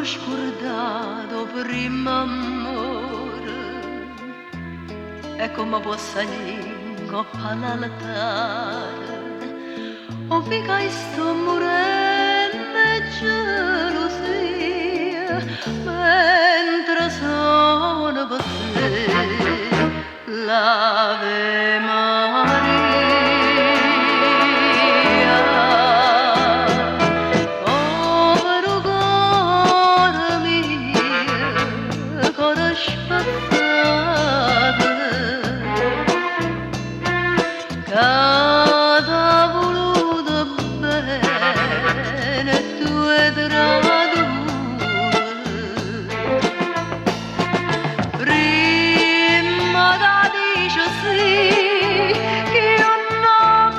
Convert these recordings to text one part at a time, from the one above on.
scordato prima amore e come possa ingoppa all'altare o mica sto morendo e gelosia mentre sono per te l'Ave Maria. Povero cuore mio, cuore spezzato, che t'ha voluto bene e tu hai tradito. Prima da dice sì, che io innamorata,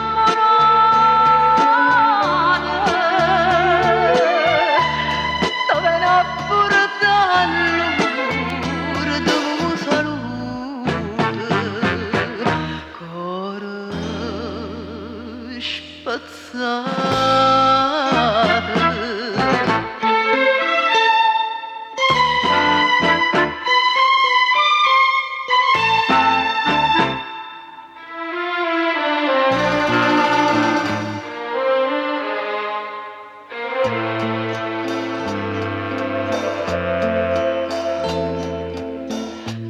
dove ne portare l'urto salute, cuore spezzato.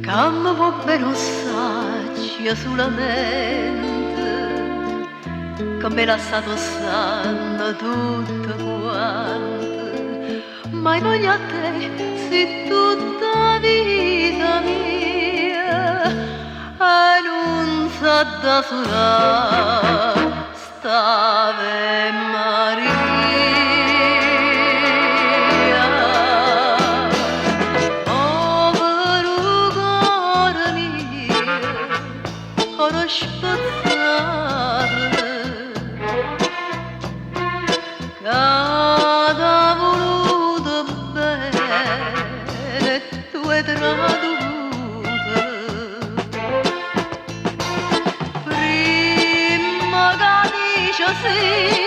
Cammo può bene ossaccia sulla mente, che me l'ha stato sanno tutto quanto, ma voglio a te, se tutta vita mia, e non sa da sola, st'Ave Maria. Cuore spezzato, che t'ha voluto bene e tu hai tradito. Prima che dice sì,